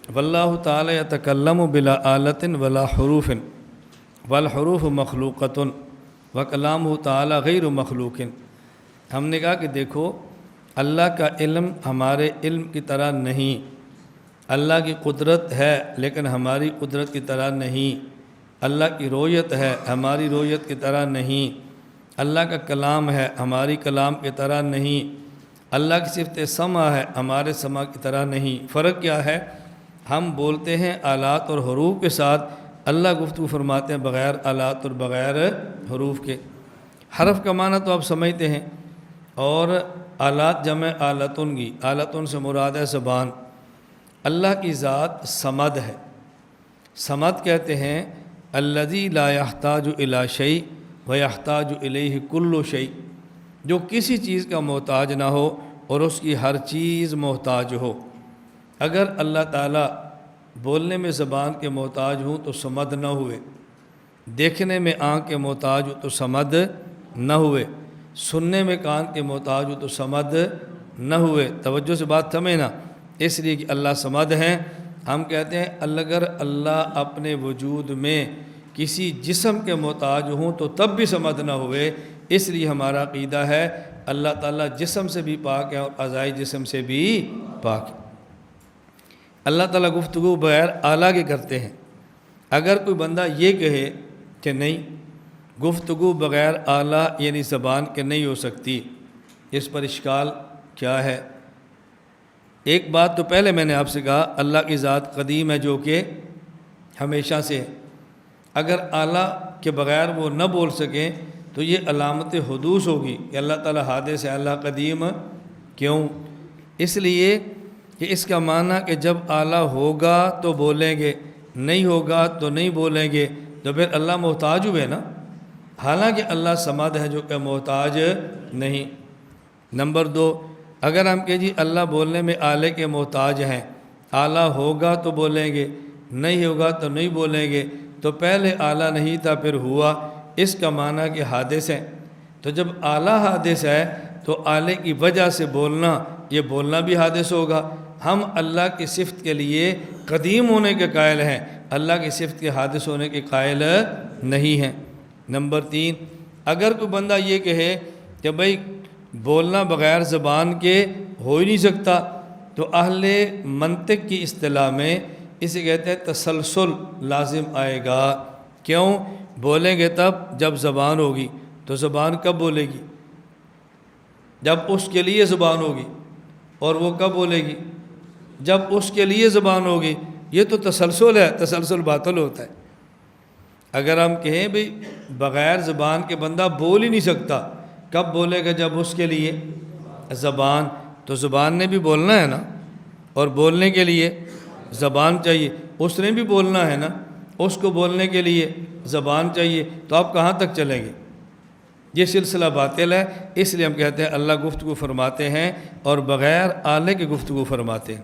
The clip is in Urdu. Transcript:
واللہ تعالی یتکلم بلا آلۃ ولا حروف والحروف مخلوقۃ وکلامہ تعالی غیر مخلوق۔ ہم نے کہا کہ دیکھو اللہ کا علم ہمارے علم کی طرح نہیں، اللہ کی قدرت ہے لیکن ہماری قدرت کی طرح نہیں، اللہ کی رؤیت ہے ہماری رؤیت کی طرح نہیں، اللہ کا کلام ہے ہماری کلام کی طرح نہیں، اللہ کی صفت سمع ہے ہمارے سمع کی طرح نہیں۔ فرق کیا ہے؟ ہم بولتے ہیں آلات اور حروف کے ساتھ، اللہ گفتگو فرماتے ہیں بغیر آلات اور بغیر حروف کے۔ حرف کا معنی تو آپ سمجھتے ہیں، اور آلات جمع آلتن کی، آلتن سے مراد ہے زبان۔ اللہ کی ذات صمد ہے، صمد کہتے ہیں الذی لا یحتاج الی شیء ویحتاج الیہ کل شیء، جو کسی چیز کا محتاج نہ ہو اور اس کی ہر چیز محتاج ہو۔ اگر اللہ تعالیٰ بولنے میں زبان کے محتاج ہوں تو صمد نہ ہوئے، دیکھنے میں آنکھ کے محتاج ہوں تو صمد نہ ہوئے، سننے میں کان کے محتاج ہوں تو صمد نہ ہوئے۔ توجہ سے بات سمجھنا، اس لیے کہ اللہ صمد ہیں۔ ہم کہتے ہیں اگر اللہ اپنے وجود میں کسی جسم کے محتاج ہوں تو تب بھی صمد نہ ہوئے، اس لیے ہمارا عقیدہ ہے اللہ تعالیٰ جسم سے بھی پاک ہے اور اعضاء جسم سے بھی پاک ہے۔ اللہ تعالیٰ گفتگو بغیر آلہ کے کرتے ہیں۔ اگر کوئی بندہ یہ کہے کہ نہیں گفتگو بغیر آلہ یعنی زبان کے نہیں ہو سکتی، اس پر اشکال کیا ہے؟ ایک بات تو پہلے میں نے آپ سے کہا اللہ کی ذات قدیم ہے جو کہ ہمیشہ سے ہے۔ اگر آلہ کے بغیر وہ نہ بول سکیں تو یہ علامت حدوث ہوگی کہ اللہ تعالیٰ حادث ہے، اللہ قدیم کیوں؟ اس لیے کہ اس کا معنی کہ جب آلہ ہوگا تو بولیں گے، نہیں ہوگا تو نہیں بولیں گے، تو پھر اللہ محتاج ہوئے نا، حالانکہ اللہ صمد ہے جو کہ محتاج نہیں۔ نمبر 2، اگر ہم کہ جی اللہ بولنے میں آلے کے محتاج ہیں، آلہ ہوگا تو بولیں گے، نہیں ہوگا تو نہیں بولیں گے، تو پہلے آلہ نہیں تھا پھر ہوا، اس کا معنی کہ حادث ہے۔ تو جب آلہ حادث ہے تو آلے کی وجہ سے بولنا، یہ بولنا بھی حادث ہوگا۔ ہم اللہ کی صفت کے لیے قدیم ہونے کے قائل ہیں، اللہ کی صفت کے حادث ہونے کے قائل نہیں ہیں۔ نمبر 3، اگر کوئی بندہ یہ کہے کہ بھئی بولنا بغیر زبان کے ہو ہی نہیں سکتا، تو اہل منطق کی اصطلاح میں اسے کہتے ہیں تسلسل لازم آئے گا۔ کیوں؟ بولیں گے تب جب زبان ہوگی، تو زبان کب بولے گی؟ جب اس کے لیے زبان ہوگی، اور وہ کب بولے گی؟ جب اس کے لیے زبان ہوگی۔ یہ تو تسلسل ہے، تسلسل باطل ہوتا ہے۔ اگر ہم کہیں بھئی بغیر زبان کے بندہ بول ہی نہیں سکتا، کب بولے گا؟ جب اس کے لیے زبان، تو زبان نے بھی بولنا ہے نا، اور بولنے کے لیے زبان چاہیے، اس نے بھی بولنا ہے نا، اس کو بولنے کے لیے زبان چاہیے، تو آپ کہاں تک چلیں گے؟ یہ سلسلہ باطل ہے۔ اس لیے ہم کہتے ہیں اللہ گفتگو فرماتے ہیں اور بغیر آلے کے گفتگو فرماتے ہیں۔